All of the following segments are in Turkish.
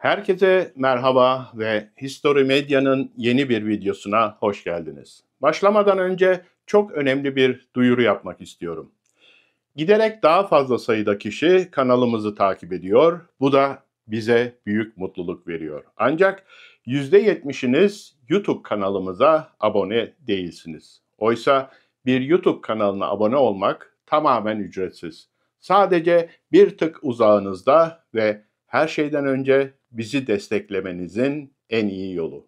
Herkese merhaba ve History Medya'nın yeni bir videosuna hoş geldiniz. Başlamadan önce çok önemli bir duyuru yapmak istiyorum. Giderek daha fazla sayıda kişi kanalımızı takip ediyor. Bu da bize büyük mutluluk veriyor. Ancak %70'iniz YouTube kanalımıza abone değilsiniz. Oysa bir YouTube kanalına abone olmak tamamen ücretsiz. Sadece bir tık uzağınızda ve her şeyden önce bizi desteklemenizin en iyi yolu.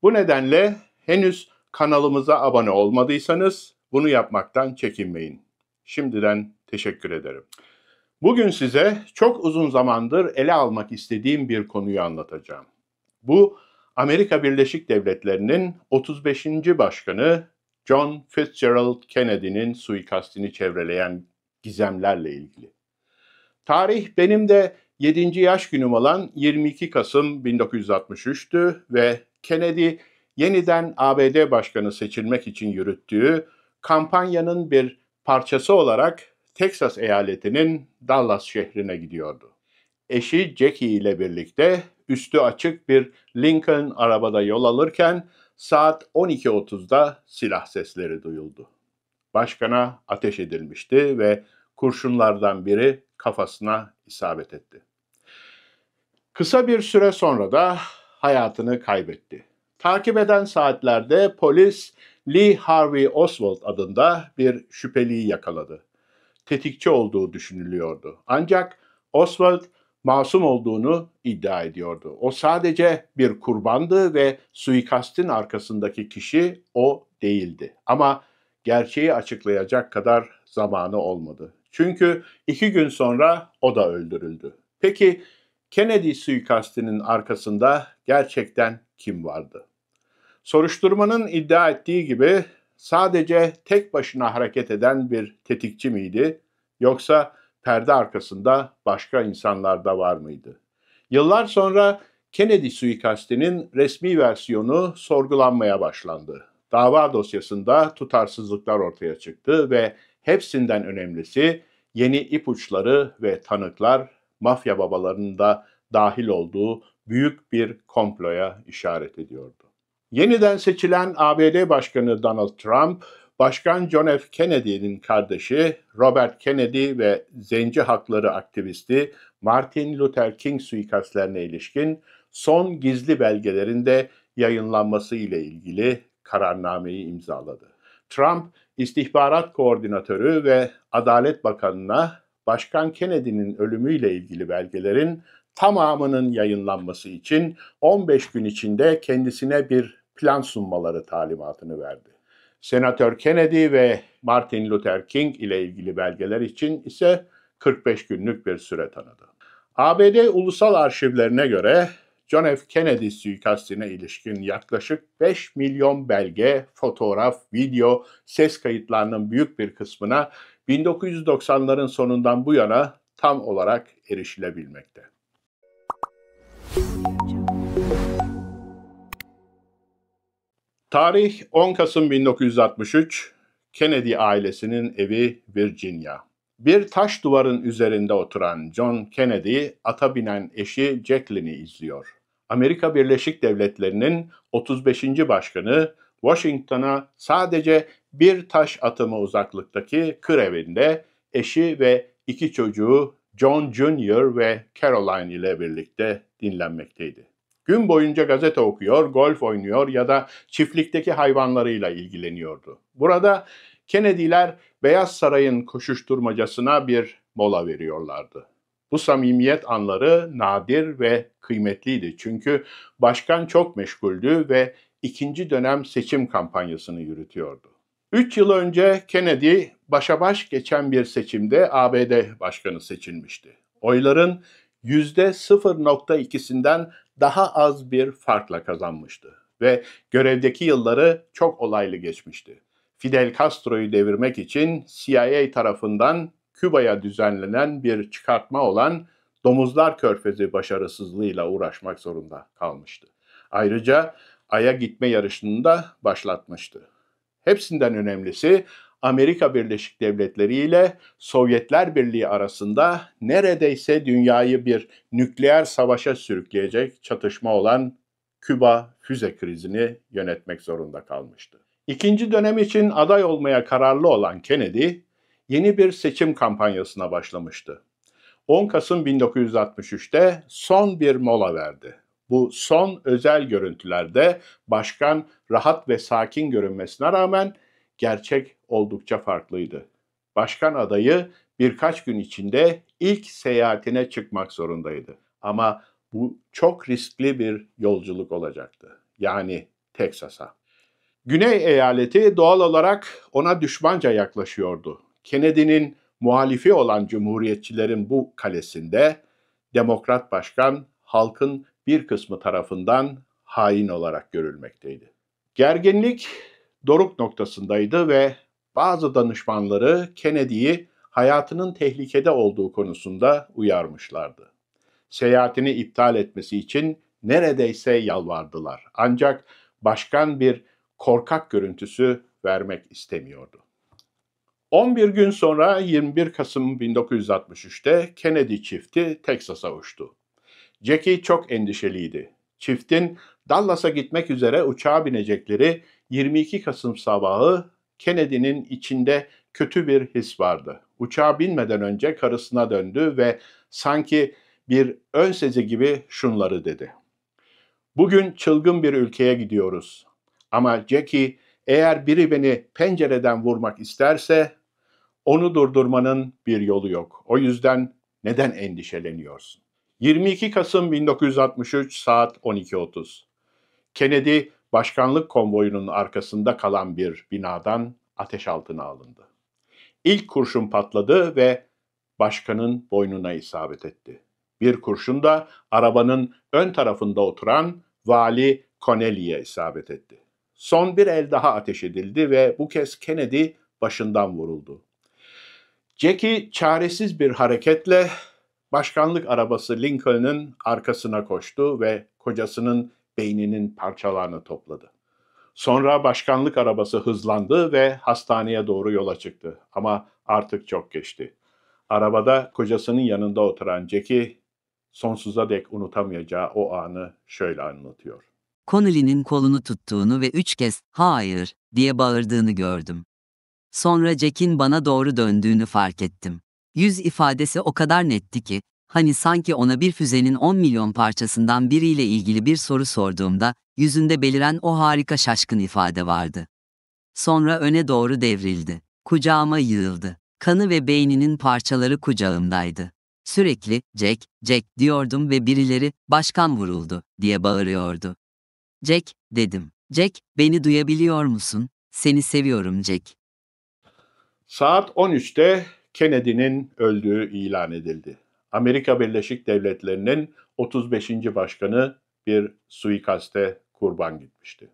Bu nedenle henüz kanalımıza abone olmadıysanız bunu yapmaktan çekinmeyin. Şimdiden teşekkür ederim. Bugün size çok uzun zamandır ele almak istediğim bir konuyu anlatacağım. Bu Amerika Birleşik Devletleri'nin 35. Başkanı John Fitzgerald Kennedy'nin suikastini çevreleyen gizemlerle ilgili. Tarih benim de 7. yaş günüm olan 22 Kasım 1963'tü ve Kennedy yeniden ABD Başkanı seçilmek için yürüttüğü kampanyanın bir parçası olarak Texas eyaletinin Dallas şehrine gidiyordu. Eşi Jackie ile birlikte üstü açık bir Lincoln arabada yol alırken saat 12.30'da silah sesleri duyuldu. Başkana ateş edilmişti ve kurşunlardan biri kafasına isabet etti. Kısa bir süre sonra da hayatını kaybetti. Takip eden saatlerde polis Lee Harvey Oswald adında bir şüpheliyi yakaladı. Tetikçi olduğu düşünülüyordu. Ancak Oswald masum olduğunu iddia ediyordu. O sadece bir kurbandı ve suikastin arkasındaki kişi o değildi. Ama gerçeği açıklayacak kadar zamanı olmadı. Çünkü 2 gün sonra o da öldürüldü. Peki Kennedy suikastinin arkasında gerçekten kim vardı? Soruşturmanın iddia ettiği gibi sadece tek başına hareket eden bir tetikçi miydi? Yoksa perde arkasında başka insanlar da var mıydı? Yıllar sonra Kennedy suikastinin resmi versiyonu sorgulanmaya başlandı. Dava dosyasında tutarsızlıklar ortaya çıktı ve hepsinden önemlisi yeni ipuçları ve tanıklar mafya babalarının da dahil olduğu büyük bir komploya işaret ediyordu. Yeniden seçilen ABD Başkanı Donald Trump, Başkan John F. Kennedy'nin kardeşi Robert Kennedy ve zenci hakları aktivisti Martin Luther King suikastlerine ilişkin son gizli belgelerin de yayınlanması ile ilgili kararnameyi imzaladı. Trump, istihbarat koordinatörü ve Adalet Bakanı'na Başkan Kennedy'nin ölümüyle ilgili belgelerin tamamının yayınlanması için 15 gün içinde kendisine bir plan sunmaları talimatını verdi. Senatör Kennedy ve Martin Luther King ile ilgili belgeler için ise 45 günlük bir süre tanıdı. ABD Ulusal Arşivlerine göre John F. Kennedy suikastine ilişkin yaklaşık 5 milyon belge, fotoğraf, video, ses kayıtlarının büyük bir kısmına 1990'ların sonundan bu yana tam olarak erişilebilmekte. Tarih 10 Kasım 1963, Kennedy ailesinin evi Virginia. Bir taş duvarın üzerinde oturan John Kennedy, ata binen eşi Jacqueline'i izliyor. Amerika Birleşik Devletleri'nin 35. başkanı Washington'a sadece bir taş atımı uzaklıktaki kır evinde eşi ve 2 çocuğu John Jr. ve Caroline ile birlikte dinlenmekteydi. Gün boyunca gazete okuyor, golf oynuyor ya da çiftlikteki hayvanlarıyla ilgileniyordu. Burada Kennedy'ler Beyaz Saray'ın koşuşturmacasına bir mola veriyorlardı. Bu samimiyet anları nadir ve kıymetliydi çünkü başkan çok meşguldü ve ikinci dönem seçim kampanyasını yürütüyordu. 3 yıl önce Kennedy başa baş geçen bir seçimde ABD başkanı seçilmişti. Oyların %0.2'sinden daha az bir farkla kazanmıştı ve görevdeki yılları çok olaylı geçmişti. Fidel Castro'yu devirmek için CIA tarafından Küba'ya düzenlenen bir çıkartma olan Domuzlar Körfezi başarısızlığıyla uğraşmak zorunda kalmıştı. Ayrıca Ay'a gitme yarışını da başlatmıştı. Hepsinden önemlisi Amerika Birleşik Devletleri ile Sovyetler Birliği arasında neredeyse dünyayı bir nükleer savaşa sürükleyecek çatışma olan Küba füze krizini yönetmek zorunda kalmıştı. İkinci dönem için aday olmaya kararlı olan Kennedy, yeni bir seçim kampanyasına başlamıştı. 10 Kasım 1963'te son bir mola verdi. Bu son özel görüntülerde başkan rahat ve sakin görünmesine rağmen gerçek oldukça farklıydı. Başkan adayı birkaç gün içinde ilk seyahatine çıkmak zorundaydı. Ama bu çok riskli bir yolculuk olacaktı. Yani Teksas'a. Güney eyaleti doğal olarak ona düşmanca yaklaşıyordu. Kennedy'nin muhalifi olan cumhuriyetçilerin bu kalesinde Demokrat Başkan halkın bir kısmı tarafından hain olarak görülmekteydi. Gerginlik doruk noktasındaydı ve bazı danışmanları Kennedy'yi hayatının tehlikede olduğu konusunda uyarmışlardı. Seyahatini iptal etmesi için neredeyse yalvardılar. Ancak başkan bir korkak görüntüsü vermek istemiyordu. 11 gün sonra 21 Kasım 1963'te Kennedy çifti Teksas'a uçtu. Jackie çok endişeliydi. Çiftin Dallas'a gitmek üzere uçağa binecekleri 22 Kasım sabahı Kennedy'nin içinde kötü bir his vardı. Uçağa binmeden önce karısına döndü ve sanki bir ön sezi gibi şunları dedi. Bugün çılgın bir ülkeye gidiyoruz. Ama Jackie, eğer biri beni pencereden vurmak isterse onu durdurmanın bir yolu yok. O yüzden neden endişeleniyorsun? 22 Kasım 1963 saat 12:30. Kennedy başkanlık konvoyunun arkasında kalan bir binadan ateş altına alındı. İlk kurşun patladı ve başkanın boynuna isabet etti. Bir kurşun da arabanın ön tarafında oturan Vali Connelly'e isabet etti. Son bir el daha ateş edildi ve bu kez Kennedy başından vuruldu. Jackie çaresiz bir hareketle başkanlık arabası Lincoln'ın arkasına koştu ve kocasının beyninin parçalarını topladı. Sonra başkanlık arabası hızlandı ve hastaneye doğru yola çıktı. Ama artık çok geçti. Arabada kocasının yanında oturan Jackie, sonsuza dek unutamayacağı o anı şöyle anlatıyor. Connelly'nin kolunu tuttuğunu ve 3 kez "hayır" diye bağırdığını gördüm. Sonra Jack'in bana doğru döndüğünü fark ettim. Yüz ifadesi o kadar netti ki, hani sanki ona bir füzenin 10 milyon parçasından biriyle ilgili bir soru sorduğumda, yüzünde beliren o harika şaşkın ifade vardı. Sonra öne doğru devrildi. Kucağıma yığıldı. Kanı ve beyninin parçaları kucağımdaydı. Sürekli "Jack, Jack" diyordum ve birileri "başkan vuruldu" diye bağırıyordu. "Jack" dedim. "Jack, beni duyabiliyor musun? Seni seviyorum Jack." Saat 13'te Kennedy'nin öldüğü ilan edildi. Amerika Birleşik Devletleri'nin 35. başkanı bir suikaste kurban gitmişti.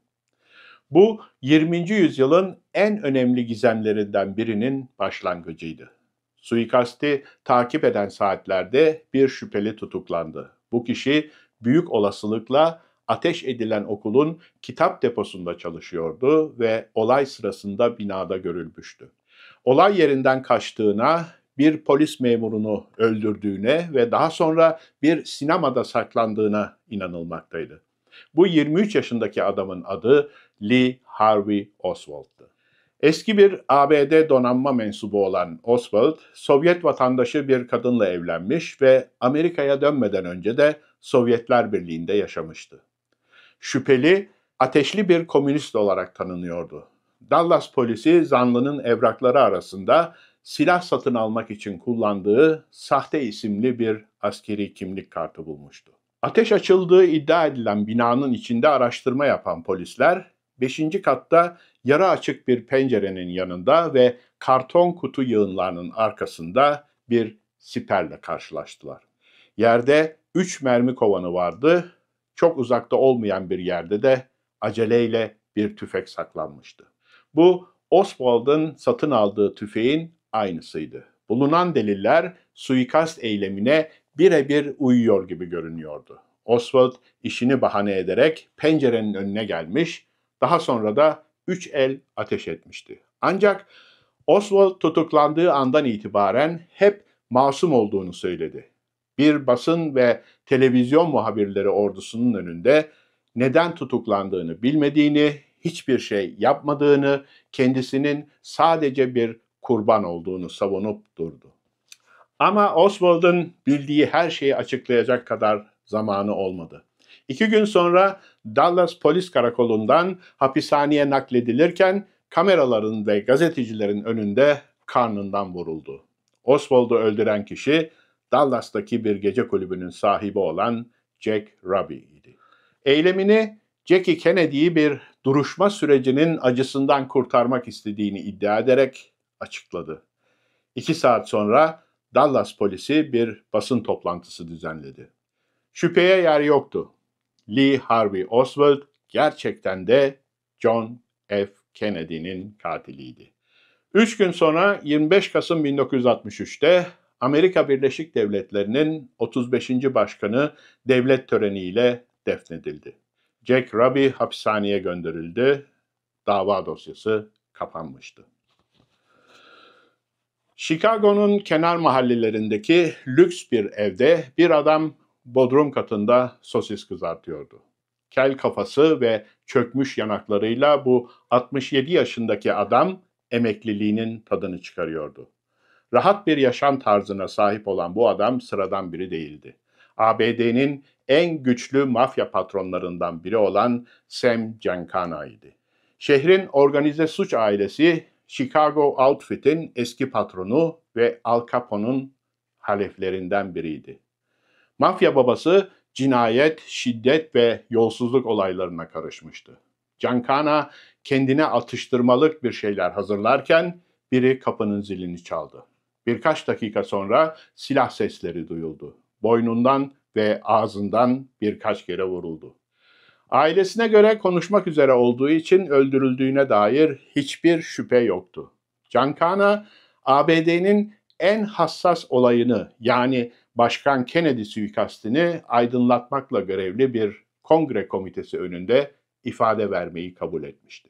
Bu 20. yüzyılın en önemli gizemlerinden birinin başlangıcıydı. Suikasti takip eden saatlerde bir şüpheli tutuklandı. Bu kişi büyük olasılıkla ateş edilen okulun kitap deposunda çalışıyordu ve olay sırasında binada görülmüştü. Olay yerinden kaçtığına, bir polis memurunu öldürdüğüne ve daha sonra bir sinemada saklandığına inanılmaktaydı. Bu 23 yaşındaki adamın adı Lee Harvey Oswald'tı. Eski bir ABD donanma mensubu olan Oswald, Sovyet vatandaşı bir kadınla evlenmiş ve Amerika'ya dönmeden önce de Sovyetler Birliği'nde yaşamıştı. Şüpheli, ateşli bir komünist olarak tanınıyordu. Dallas polisi zanlının evrakları arasında silah satın almak için kullandığı sahte isimli bir askeri kimlik kartı bulmuştu. Ateş açıldığı iddia edilen binanın içinde araştırma yapan polisler 5. katta yarı açık bir pencerenin yanında ve karton kutu yığınlarının arkasında bir siperle karşılaştılar. Yerde 3 mermi kovanı vardı. Çok uzakta olmayan bir yerde de aceleyle bir tüfek saklanmıştı. Bu Oswald'ın satın aldığı tüfeğin aynısıydı. Bulunan deliller suikast eylemine birebir uyuyor gibi görünüyordu. Oswald işini bahane ederek pencerenin önüne gelmiş, daha sonra da 3 el ateş etmişti. Ancak Oswald tutuklandığı andan itibaren hep masum olduğunu söyledi. Bir basın ve televizyon muhabirleri ordusunun önünde neden tutuklandığını bilmediğini, hiçbir şey yapmadığını, kendisinin sadece bir kurban olduğunu savunup durdu. Ama Oswald'ın bildiği her şeyi açıklayacak kadar zamanı olmadı. 2 gün sonra Dallas Polis Karakolu'ndan hapishaneye nakledilirken kameraların ve gazetecilerin önünde karnından vuruldu. Oswald'u öldüren kişi Dallas'taki bir gece kulübünün sahibi olan Jack Ruby idi. Eylemini Jackie Kennedy'yi bir duruşma sürecinin acısından kurtarmak istediğini iddia ederek açıkladı. 2 saat sonra Dallas polisi bir basın toplantısı düzenledi. Şüpheye yer yoktu. Lee Harvey Oswald gerçekten de John F. Kennedy'nin katiliydi. 3 gün sonra 25 Kasım 1963'te Amerika Birleşik Devletleri'nin 35. Başkanı devlet töreniyle defnedildi. Jack Ruby hapishaneye gönderildi. Dava dosyası kapanmıştı. Chicago'nun kenar mahallelerindeki lüks bir evde bir adam bodrum katında sosis kızartıyordu. Kel kafası ve çökmüş yanaklarıyla bu 67 yaşındaki adam emekliliğinin tadını çıkarıyordu. Rahat bir yaşam tarzına sahip olan bu adam sıradan biri değildi. ABD'nin en güçlü mafya patronlarından biri olan Sam Giancana'ydı. Şehrin organize suç ailesi Chicago Outfit'in eski patronu ve Al Capone'un haleflerinden biriydi. Mafya babası cinayet, şiddet ve yolsuzluk olaylarına karışmıştı. Giancana kendine atıştırmalık bir şeyler hazırlarken biri kapının zilini çaldı. Birkaç dakika sonra silah sesleri duyuldu. Boynundan ve ağzından birkaç kere vuruldu. Ailesine göre konuşmak üzere olduğu için öldürüldüğüne dair hiçbir şüphe yoktu. Giancana, ABD'nin en hassas olayını yani Başkan Kennedy suikastini aydınlatmakla görevli bir kongre komitesi önünde ifade vermeyi kabul etmişti.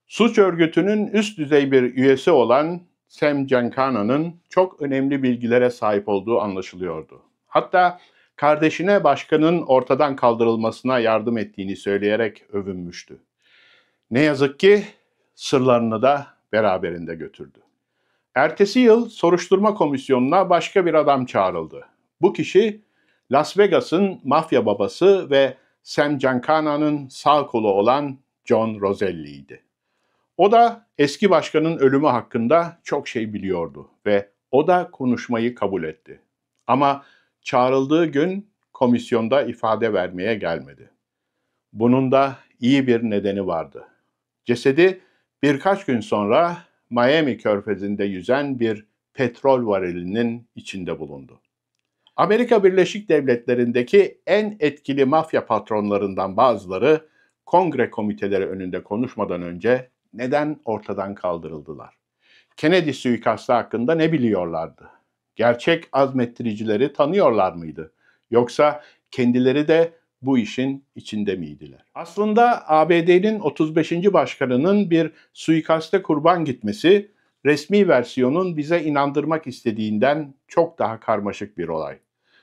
Suç örgütünün üst düzey bir üyesi olan Sam Giancana'nın çok önemli bilgilere sahip olduğu anlaşılıyordu. Hatta kardeşine başkanın ortadan kaldırılmasına yardım ettiğini söyleyerek övünmüştü. Ne yazık ki sırlarını da beraberinde götürdü. Ertesi yıl soruşturma komisyonuna başka bir adam çağrıldı. Bu kişi Las Vegas'ın mafya babası ve Sam Giancana'nın sağ kolu olan John Roselli'ydi. O da eski başkanın ölümü hakkında çok şey biliyordu ve o da konuşmayı kabul etti. Ama çağrıldığı gün komisyonda ifade vermeye gelmedi. Bunun da iyi bir nedeni vardı. Cesedi birkaç gün sonra Miami Körfezi'nde yüzen bir petrol varilinin içinde bulundu. Amerika Birleşik Devletleri'ndeki en etkili mafya patronlarından bazıları kongre komiteleri önünde konuşmadan önce neden ortadan kaldırıldılar? Kennedy suikastı hakkında ne biliyorlardı? Gerçek azmettiricileri tanıyorlar mıydı? Yoksa kendileri de bu işin içinde miydiler? Aslında ABD'nin 35. başkanının bir suikaste kurban gitmesi, resmi versiyonun bize inandırmak istediğinden çok daha karmaşık bir olay.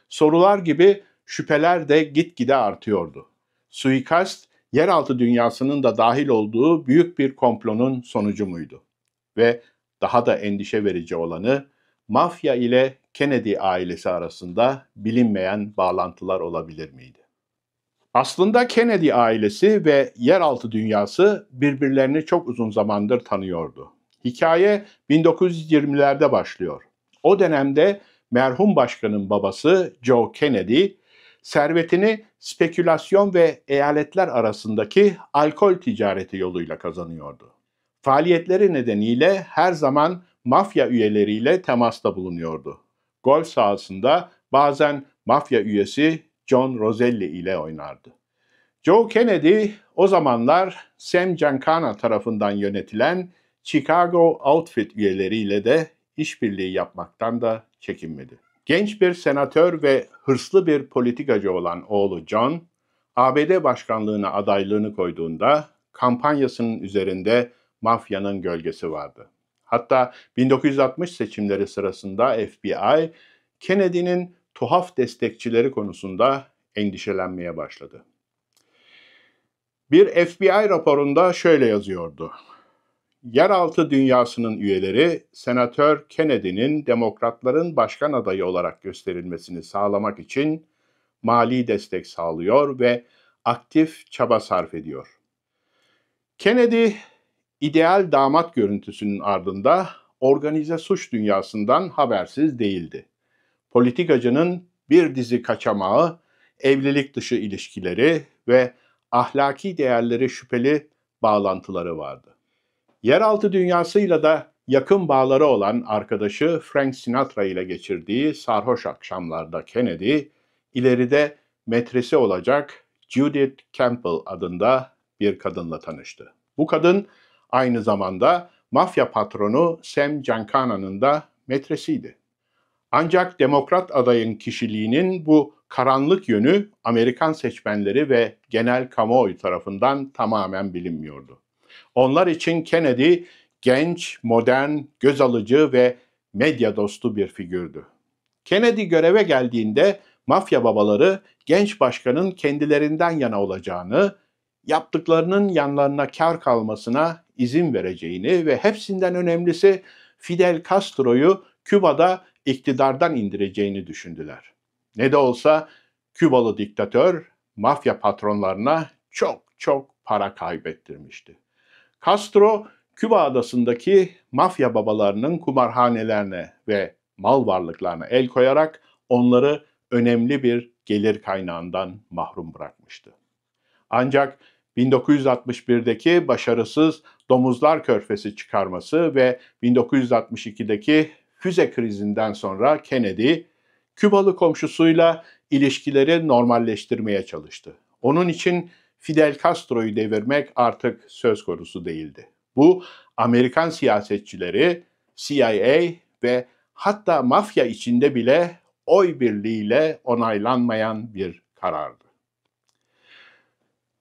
Sorular gibi şüpheler de gitgide artıyordu. Suikast, yeraltı dünyasının da dahil olduğu büyük bir komplonun sonucu muydu? Ve daha da endişe verici olanı, mafya ile Kennedy ailesi arasında bilinmeyen bağlantılar olabilir miydi? Aslında Kennedy ailesi ve yeraltı dünyası birbirlerini çok uzun zamandır tanıyordu. Hikaye 1920'lerde başlıyor. O dönemde merhum başkanın babası Joe Kennedy, servetini spekülasyon ve eyaletler arasındaki alkol ticareti yoluyla kazanıyordu. Faaliyetleri nedeniyle her zaman mafya üyeleriyle temasta bulunuyordu. Golf sahasında bazen mafya üyesi John Roselli ile oynardı. Joe Kennedy o zamanlar Sam Giancana tarafından yönetilen Chicago Outfit üyeleriyle de işbirliği yapmaktan da çekinmedi. Genç bir senatör ve hırslı bir politikacı olan oğlu John, ABD başkanlığına adaylığını koyduğunda kampanyasının üzerinde mafyanın gölgesi vardı. Hatta 1960 seçimleri sırasında FBI, Kennedy'nin tuhaf destekçileri konusunda endişelenmeye başladı. Bir FBI raporunda şöyle yazıyordu: Yeraltı dünyasının üyeleri, Senatör Kennedy'nin Demokratların başkan adayı olarak gösterilmesini sağlamak için mali destek sağlıyor ve aktif çaba sarf ediyor. Kennedy, ideal damat görüntüsünün ardında organize suç dünyasından habersiz değildi. Politikacının bir dizi kaçamağı, evlilik dışı ilişkileri ve ahlaki değerleri şüpheli bağlantıları vardı. Yeraltı dünyasıyla da yakın bağları olan arkadaşı Frank Sinatra ile geçirdiği sarhoş akşamlarda Kennedy, ileride metresi olacak Judith Campbell adında bir kadınla tanıştı. Bu kadın aynı zamanda mafya patronu Sam Giancana'nın da metresiydi. Ancak Demokrat adayın kişiliğinin bu karanlık yönü Amerikan seçmenleri ve genel kamuoyu tarafından tamamen bilinmiyordu. Onlar için Kennedy genç, modern, göz alıcı ve medya dostu bir figürdü. Kennedy göreve geldiğinde mafya babaları genç başkanın kendilerinden yana olacağını, yaptıklarının yanlarına kar kalmasına izin vereceğini ve hepsinden önemlisi Fidel Castro'yu Küba'da iktidardan indireceğini düşündüler. Ne de olsa Kübalı diktatör mafya patronlarına çok para kaybettirmişti. Castro, Küba adasındaki mafya babalarının kumarhanelerine ve mal varlıklarına el koyarak onları önemli bir gelir kaynağından mahrum bırakmıştı. Ancak 1961'deki başarısız Domuzlar Körfezi çıkarması ve 1962'deki füze krizinden sonra Kennedy, Kübalı komşusuyla ilişkileri normalleştirmeye çalıştı. Onun için Fidel Castro'yu devirmek artık söz konusu değildi. Bu, Amerikan siyasetçileri, CIA ve hatta mafya içinde bile oy birliğiyle onaylanmayan bir karardı.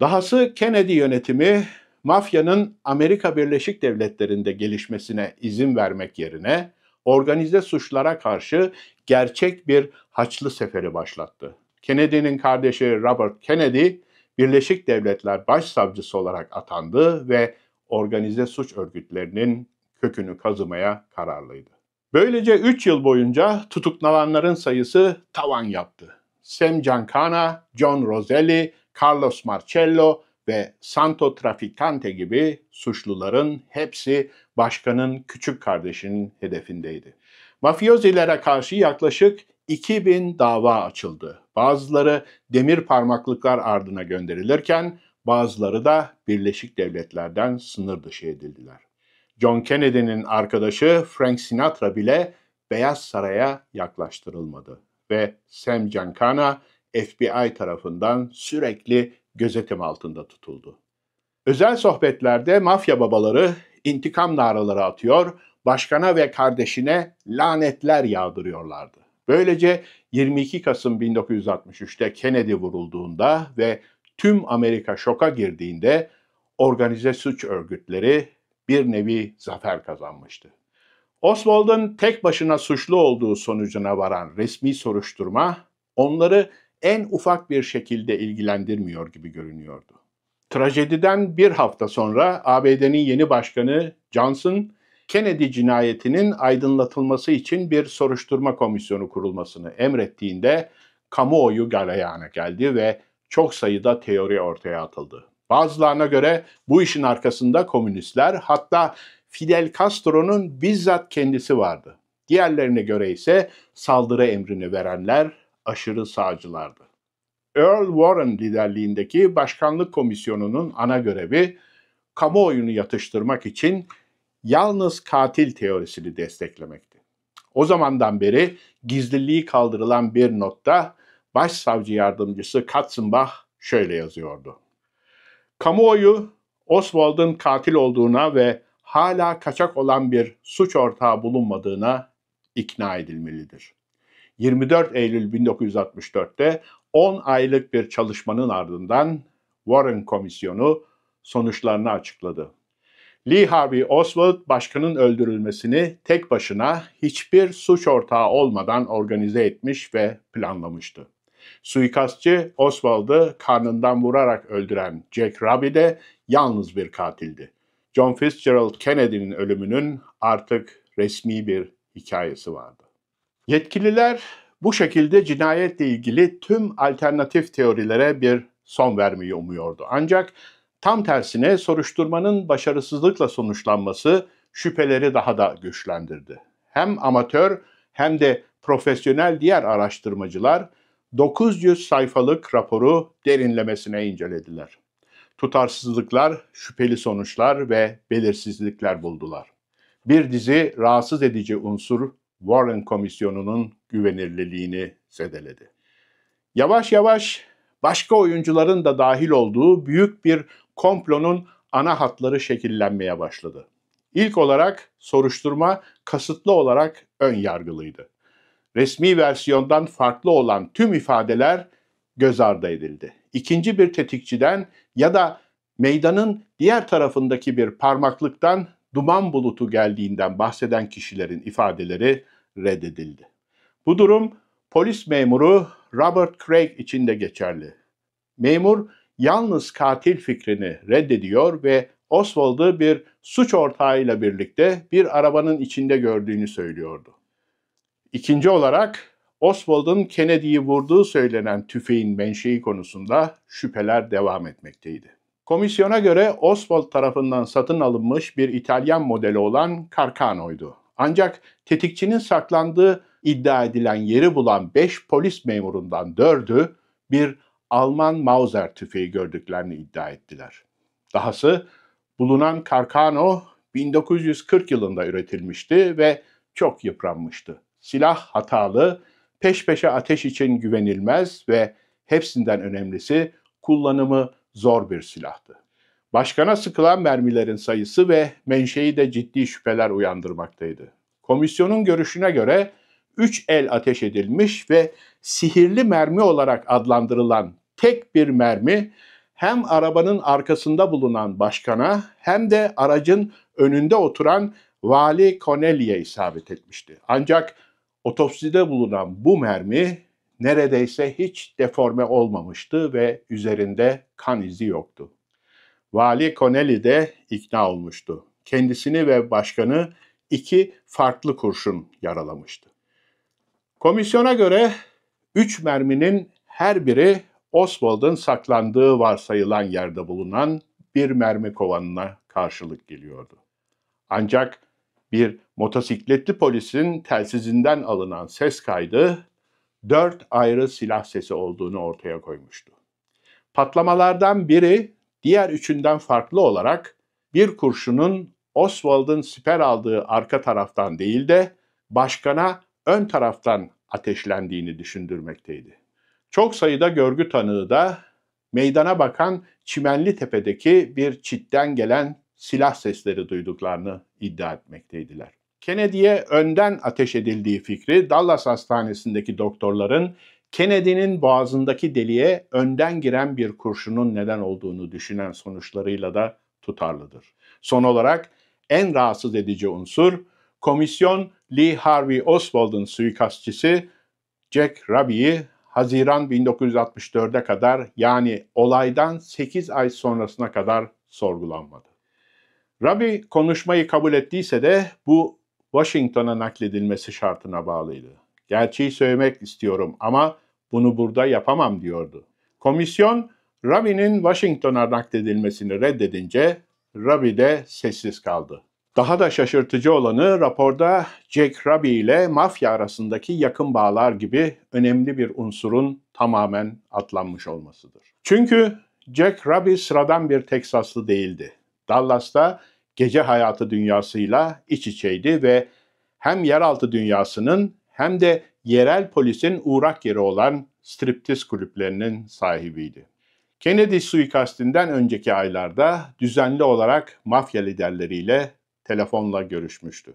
Dahası Kennedy yönetimi, mafyanın Amerika Birleşik Devletleri'nde gelişmesine izin vermek yerine organize suçlara karşı gerçek bir Haçlı Seferi başlattı. Kennedy'nin kardeşi Robert Kennedy, Birleşik Devletler Başsavcısı olarak atandı ve organize suç örgütlerinin kökünü kazımaya kararlıydı. Böylece 3 yıl boyunca tutuklananların sayısı tavan yaptı. Sam Giancana, John Roselli, Carlos Marcello ve Santo Traficante gibi suçluların hepsi başkanın küçük kardeşinin hedefindeydi. Mafyozilere karşı yaklaşık 2000 dava açıldı. Bazıları demir parmaklıklar ardına gönderilirken bazıları da Birleşik Devletler'den sınır dışı edildiler. John Kennedy'nin arkadaşı Frank Sinatra bile Beyaz Saray'a yaklaştırılmadı ve Sam Giancana FBI tarafından sürekli gözetim altında tutuldu. Özel sohbetlerde mafya babaları intikam naraları atıyor, başkana ve kardeşine lanetler yağdırıyorlardı. Böylece 22 Kasım 1963'te Kennedy vurulduğunda ve tüm Amerika şoka girdiğinde organize suç örgütleri bir nevi zafer kazanmıştı. Oswald'ın tek başına suçlu olduğu sonucuna varan resmi soruşturma onları en ufak bir şekilde ilgilendirmiyor gibi görünüyordu. Trajediden bir hafta sonra ABD'nin yeni başkanı Johnson, Kennedy cinayetinin aydınlatılması için bir soruşturma komisyonu kurulmasını emrettiğinde kamuoyu galeyana geldi ve çok sayıda teori ortaya atıldı. Bazılarına göre bu işin arkasında komünistler, hatta Fidel Castro'nun bizzat kendisi vardı. Diğerlerine göre ise saldırı emrini verenler aşırı sağcılardı. Earl Warren liderliğindeki Başkanlık Komisyonu'nun ana görevi, kamuoyunu yatıştırmak için yalnız katil teorisini desteklemekti. O zamandan beri gizliliği kaldırılan bir notta Başsavcı Yardımcısı Katzenbach şöyle yazıyordu: Kamuoyu, Oswald'ın katil olduğuna ve hala kaçak olan bir suç ortağı bulunmadığına ikna edilmelidir. 24 Eylül 1964'te 10 aylık bir çalışmanın ardından Warren Komisyonu sonuçlarını açıkladı. Lee Harvey Oswald başkanın öldürülmesini tek başına hiçbir suç ortağı olmadan organize etmiş ve planlamıştı. Suikastçı Oswald'ı karnından vurarak öldüren Jack Ruby de yalnız bir katildi. John Fitzgerald Kennedy'nin ölümünün artık resmi bir hikayesi vardı. Yetkililer bu şekilde cinayetle ilgili tüm alternatif teorilere bir son vermeyi umuyordu. Ancak tam tersine soruşturmanın başarısızlıkla sonuçlanması şüpheleri daha da güçlendirdi. Hem amatör hem de profesyonel diğer araştırmacılar 900 sayfalık raporu derinlemesine incelediler. Tutarsızlıklar, şüpheli sonuçlar ve belirsizlikler buldular. Bir dizi rahatsız edici unsur Warren Komisyonu'nun güvenilirliğini zedeledi. Yavaş yavaş başka oyuncuların da dahil olduğu büyük bir komplonun ana hatları şekillenmeye başladı. İlk olarak soruşturma kasıtlı olarak ön yargılıydı. Resmi versiyondan farklı olan tüm ifadeler göz ardı edildi. İkinci bir tetikçiden ya da meydanın diğer tarafındaki bir parmaklıktan duman bulutu geldiğinden bahseden kişilerin ifadeleri reddedildi. Bu durum polis memuru Robert Craig için de geçerli. Memur yalnız katil fikrini reddediyor ve Oswald'ı bir suç ortağıyla birlikte bir arabanın içinde gördüğünü söylüyordu. İkinci olarak Oswald'ın Kennedy'yi vurduğu söylenen tüfeğin menşei konusunda şüpheler devam etmekteydi. Komisyona göre Oswald tarafından satın alınmış bir İtalyan modeli olan Carcano'ydu. Ancak tetikçinin saklandığı iddia edilen yeri bulan 5 polis memurundan 4'ü bir Alman Mauser tüfeği gördüklerini iddia ettiler. Dahası bulunan Carcano 1940 yılında üretilmişti ve çok yıpranmıştı. Silah hatalı, peş peşe ateş için güvenilmez ve hepsinden önemlisi kullanımı zor bir silahtı. Başkana sıkılan mermilerin sayısı ve menşei de ciddi şüpheler uyandırmaktaydı. Komisyonun görüşüne göre 3 el ateş edilmiş ve sihirli mermi olarak adlandırılan tek bir mermi hem arabanın arkasında bulunan başkana hem de aracın önünde oturan Vali Connelly'e isabet etmişti. Ancak otopside bulunan bu mermi neredeyse hiç deforme olmamıştı ve üzerinde kan izi yoktu. Vali Connelly de ikna olmuştu. Kendisini ve başkanı 2 farklı kurşun yaralamıştı. Komisyona göre 3 merminin her biri Oswald'ın saklandığı varsayılan yerde bulunan bir mermi kovanına karşılık geliyordu. Ancak bir motosikletli polisin telsizinden alınan ses kaydı 4 ayrı silah sesi olduğunu ortaya koymuştu. Patlamalardan biri diğer üçünden farklı olarak bir kurşunun Oswald'ın siper aldığı arka taraftan değil de başkana ön taraftan ateşlendiğini düşündürmekteydi. Çok sayıda görgü tanığı da meydana bakan Çimenlitepe'deki bir çitten gelen silah sesleri duyduklarını iddia etmekteydiler. Kennedy'ye önden ateş edildiği fikri Dallas Hastanesi'ndeki doktorların Kennedy'nin boğazındaki deliğe önden giren bir kurşunun neden olduğunu düşünen sonuçlarıyla da tutarlıdır. Son olarak en rahatsız edici unsur, komisyon Lee Harvey Oswald'ın suikastçısı Jack Ruby'yi Haziran 1964'e kadar yani olaydan 8 ay sonrasına kadar sorgulanmadı. Ruby konuşmayı kabul ettiyse de bu Washington'a nakledilmesi şartına bağlıydı. Gerçeği söylemek istiyorum ama bunu burada yapamam diyordu. Komisyon Ruby'nin Washington'a nakledilmesini reddedince Ruby de sessiz kaldı. Daha da şaşırtıcı olanı raporda Jack Ruby ile mafya arasındaki yakın bağlar gibi önemli bir unsurun tamamen atlanmış olmasıdır. Çünkü Jack Ruby sıradan bir Teksaslı değildi. Dallas'ta gece hayatı dünyasıyla iç içeydi ve hem yeraltı dünyasının hem de yerel polisin uğrak yeri olan striptiz kulüplerinin sahibiydi. Kennedy suikastinden önceki aylarda düzenli olarak mafya liderleriyle telefonla görüşmüştü.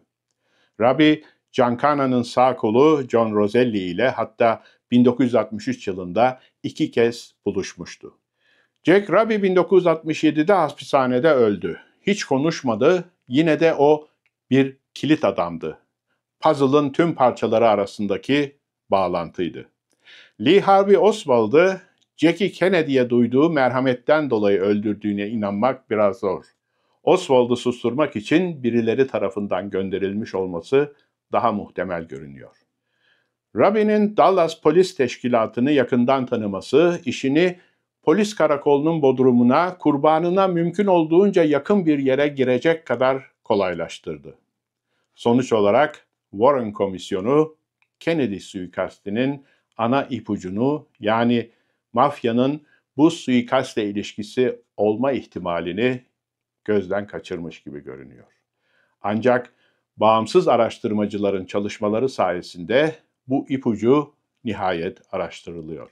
Ruby, Giancarlo'nun sağ kolu John Roselli ile hatta 1963 yılında 2 kez buluşmuştu. Jack Ruby 1967'de hapishanede öldü. hiç konuşmadı, yine de o bir kilit adamdı. Puzzle'ın tüm parçaları arasındaki bağlantıydı. Lee Harvey Oswald'ı Jackie Kennedy'ye duyduğu merhametten dolayı öldürdüğüne inanmak biraz zor. Oswald'ı susturmak için birileri tarafından gönderilmiş olması daha muhtemel görünüyor. Rabi'nin Dallas Polis Teşkilatı'nı yakından tanıması, işini polis karakolunun bodrumuna, kurbanına mümkün olduğunca yakın bir yere girecek kadar kolaylaştırdı. Sonuç olarak Warren Komisyonu, Kennedy suikastinin ana ipucunu, yani mafyanın bu suikastle ilişkisi olma ihtimalini gözden kaçırmış gibi görünüyor. Ancak bağımsız araştırmacıların çalışmaları sayesinde bu ipucu nihayet araştırılıyor.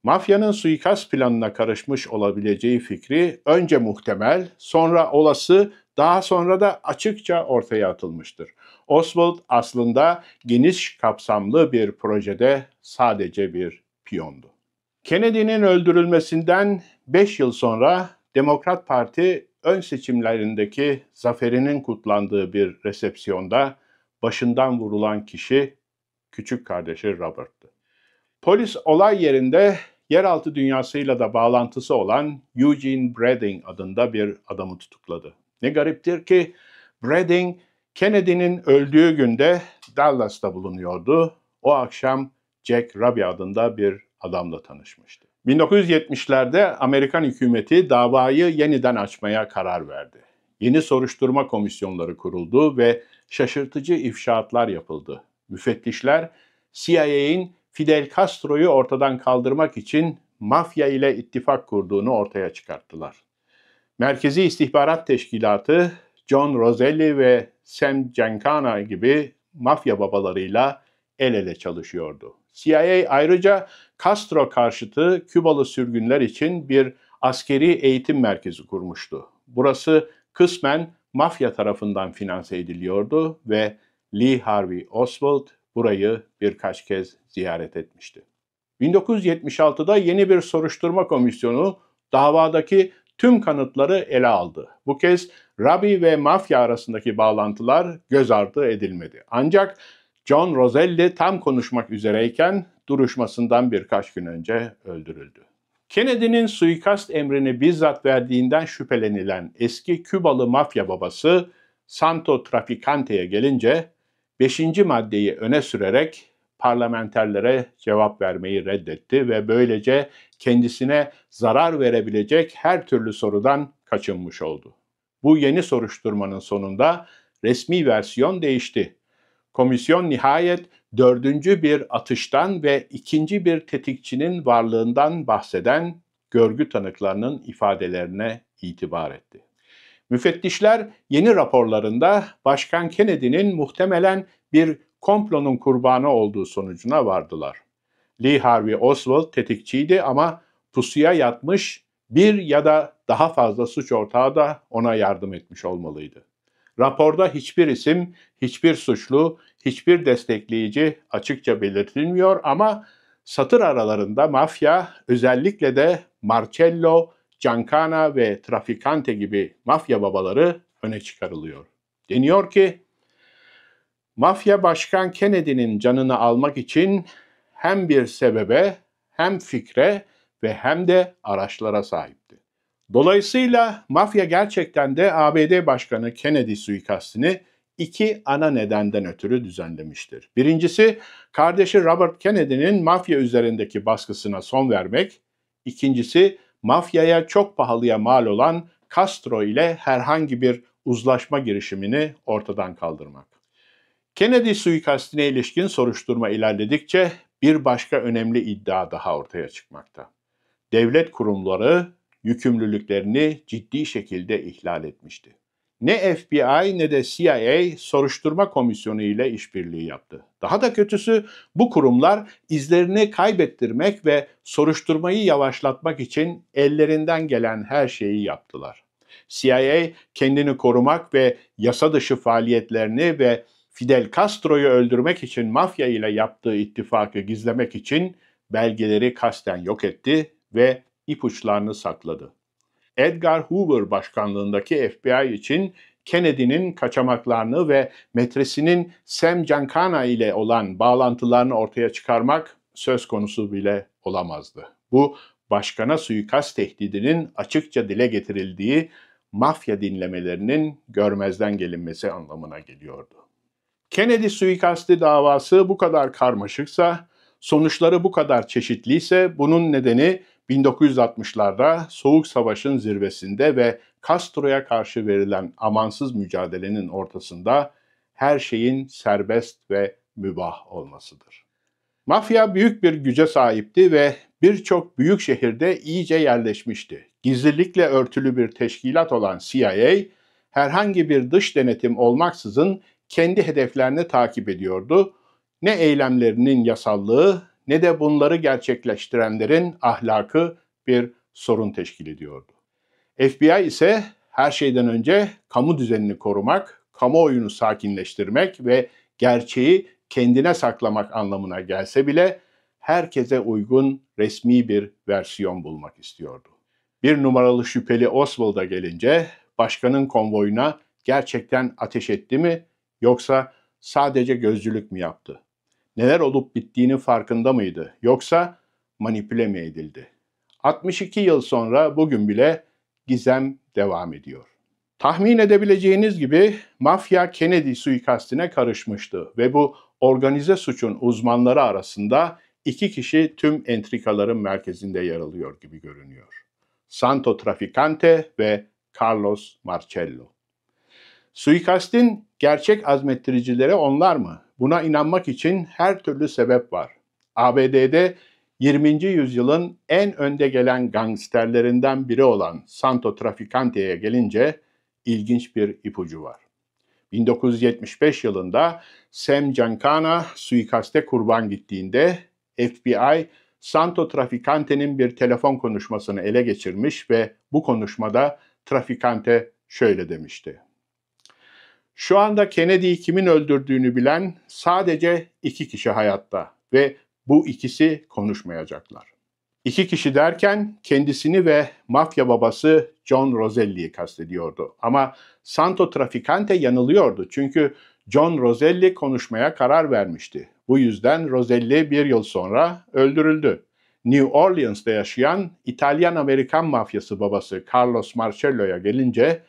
Mafyanın suikast planına karışmış olabileceği fikri önce muhtemel, sonra olası, daha sonra da açıkça ortaya atılmıştır. Oswald aslında geniş kapsamlı bir projede sadece bir piyondu. Kennedy'nin öldürülmesinden 5 yıl sonra Demokrat Parti ön seçimlerindeki zaferinin kutlandığı bir resepsiyonda başından vurulan kişi küçük kardeşi Robert'tı. Polis olay yerinde yeraltı dünyasıyla da bağlantısı olan Eugene Brading adında bir adamı tutukladı. Ne gariptir ki Brading Kennedy'nin öldüğü günde Dallas'ta bulunuyordu. O akşam Jack Ruby adında bir adamla tanışmıştı. 1970'lerde Amerikan hükümeti davayı yeniden açmaya karar verdi. Yeni soruşturma komisyonları kuruldu ve şaşırtıcı ifşaatlar yapıldı. Müfettişler CIA'in Fidel Castro'yu ortadan kaldırmak için mafya ile ittifak kurduğunu ortaya çıkarttılar. Merkezi İstihbarat Teşkilatı John Roselli ve Sam Giancana gibi mafya babalarıyla el ele çalışıyordu. CIA ayrıca Castro karşıtı Kübalı sürgünler için bir askeri eğitim merkezi kurmuştu. Burası kısmen mafya tarafından finanse ediliyordu ve Lee Harvey Oswald burayı birkaç kez ziyaret etmişti. 1976'da yeni bir soruşturma komisyonu davadaki tüm kanıtları ele aldı. Bu kez Ruby ve mafya arasındaki bağlantılar göz ardı edilmedi. Ancak John Roselli tam konuşmak üzereyken duruşmasından birkaç gün önce öldürüldü. Kennedy'nin suikast emrini bizzat verdiğinden şüphelenilen eski Kübalı mafya babası Santo Traficante'ye gelince 5. maddeyi öne sürerek parlamenterlere cevap vermeyi reddetti ve böylece kendisine zarar verebilecek her türlü sorudan kaçınmış oldu. Bu yeni soruşturmanın sonunda resmi versiyon değişti. Komisyon nihayet 4. bir atıştan ve 2. bir tetikçinin varlığından bahseden görgü tanıklarının ifadelerine itibar etti. Müfettişler yeni raporlarında Başkan Kennedy'nin muhtemelen bir komplonun kurbanı olduğu sonucuna vardılar. Lee Harvey Oswald tetikçiydi ama pusuya yatmış bir ya da daha fazla suç ortağı da ona yardım etmiş olmalıydı. Raporda hiçbir isim, hiçbir suçlu, hiçbir destekleyici açıkça belirtilmiyor ama satır aralarında mafya, özellikle de Marcello, Giancana ve Traficante gibi mafya babaları öne çıkarılıyor. Deniyor ki, mafya Başkan Kennedy'nin canını almak için hem bir sebebe, hem fikre ve hem de araçlara sahipti. Dolayısıyla mafya gerçekten de ABD Başkanı Kennedy suikastini 2 ana nedenden ötürü düzenlemiştir. Birincisi, kardeşi Robert Kennedy'nin mafya üzerindeki baskısına son vermek. İkincisi, mafyaya çok pahalıya mal olan Castro ile herhangi bir uzlaşma girişimini ortadan kaldırmak. Kennedy suikastine ilişkin soruşturma ilerledikçe bir başka önemli iddia daha ortaya çıkmakta. Devlet kurumları yükümlülüklerini ciddi şekilde ihlal etmişti. Ne FBI ne de CIA soruşturma komisyonu ile işbirliği yaptı. Daha da kötüsü bu kurumlar izlerini kaybettirmek ve soruşturmayı yavaşlatmak için ellerinden gelen her şeyi yaptılar. CIA kendini korumak ve yasa dışı faaliyetlerini ve Fidel Castro'yu öldürmek için mafya ile yaptığı ittifakı gizlemek için belgeleri kasten yok etti ve ipuçlarını sakladı. Edgar Hoover başkanlığındaki FBI için Kennedy'nin kaçamaklarını ve metresinin Sam Giancana ile olan bağlantılarını ortaya çıkarmak söz konusu bile olamazdı. Bu, başkana suikast tehdidinin açıkça dile getirildiği mafya dinlemelerinin görmezden gelinmesi anlamına geliyordu. Kennedy suikasti davası bu kadar karmaşıksa, sonuçları bu kadar çeşitliyse bunun nedeni 1960'larda Soğuk Savaş'ın zirvesinde ve Castro'ya karşı verilen amansız mücadelenin ortasında her şeyin serbest ve mübah olmasıdır. Mafya büyük bir güce sahipti ve birçok büyük şehirde iyice yerleşmişti. Gizlilikle örtülü bir teşkilat olan CIA, herhangi bir dış denetim olmaksızın kendi hedeflerini takip ediyordu. Ne eylemlerinin yasallığı ne de bunları gerçekleştirenlerin ahlakı bir sorun teşkil ediyordu. FBI ise her şeyden önce kamu düzenini korumak, kamuoyunu sakinleştirmek ve gerçeği kendine saklamak anlamına gelse bile herkese uygun resmi bir versiyon bulmak istiyordu. Bir numaralı şüpheli Oswald'a gelince başkanın konvoyuna gerçekten ateş etti mi yoksa sadece gözcülük mü yaptı? Neler olup bittiğinin farkında mıydı yoksa manipüle mi edildi? 62 yıl sonra bugün bile gizem devam ediyor. Tahmin edebileceğiniz gibi mafya Kennedy suikastine karışmıştı ve bu organize suçun uzmanları arasında iki kişi tüm entrikaların merkezinde yer alıyor gibi görünüyor. Santo Trafficante ve Carlos Marcello. Suikastin gerçek azmettiricileri onlar mı? Buna inanmak için her türlü sebep var. ABD'de 20. yüzyılın en önde gelen gangsterlerinden biri olan Santo Trafficante'ye gelince ilginç bir ipucu var. 1975 yılında Sam Giancana suikaste kurban gittiğinde FBI, Santo Trafficante'nin bir telefon konuşmasını ele geçirmiş ve bu konuşmada Trafficante şöyle demişti. Şu anda Kennedy'yi kimin öldürdüğünü bilen sadece 2 kişi hayatta ve bu ikisi konuşmayacaklar. 2 kişi derken kendisini ve mafya babası John Roselli'yi kastediyordu. Ama Santo Trafficante yanılıyordu çünkü John Roselli konuşmaya karar vermişti. Bu yüzden Roselli 1 yıl sonra öldürüldü. New Orleans'ta yaşayan İtalyan-Amerikan mafyası babası Carlos Marcello'ya gelince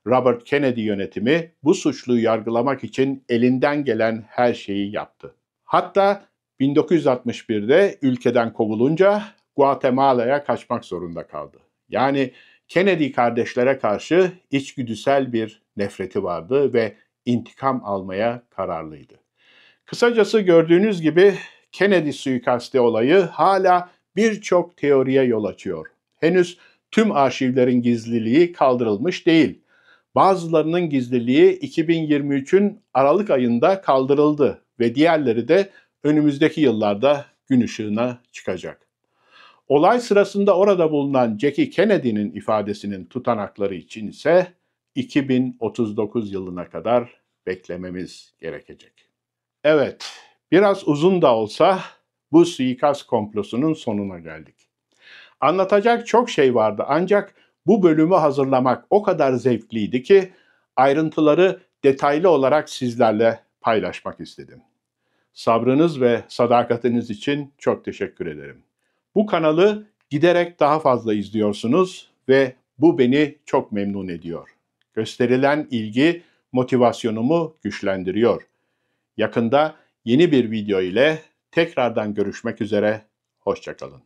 Robert Kennedy yönetimi bu suçluyu yargılamak için elinden gelen her şeyi yaptı. Hatta 1961'de ülkeden kovulunca Guatemala'ya kaçmak zorunda kaldı. Yani Kennedy kardeşlere karşı içgüdüsel bir nefreti vardı ve intikam almaya kararlıydı. Kısacası gördüğünüz gibi Kennedy suikasti olayı hala birçok teoriye yol açıyor. Henüz tüm arşivlerin gizliliği kaldırılmış değil. Bazılarının gizliliği 2023'ün Aralık ayında kaldırıldı ve diğerleri de önümüzdeki yıllarda gün ışığına çıkacak. Olay sırasında orada bulunan Jackie Kennedy'nin ifadesinin tutanakları için ise 2039 yılına kadar beklememiz gerekecek. Evet, biraz uzun da olsa bu suikast komplosunun sonuna geldik. Anlatacak çok şey vardı ancak bu bölümü hazırlamak o kadar zevkliydi ki ayrıntıları detaylı olarak sizlerle paylaşmak istedim. Sabrınız ve sadakatiniz için çok teşekkür ederim. Bu kanalı giderek daha fazla izliyorsunuz ve bu beni çok memnun ediyor. Gösterilen ilgi motivasyonumu güçlendiriyor. Yakında yeni bir video ile tekrardan görüşmek üzere, hoşça kalın.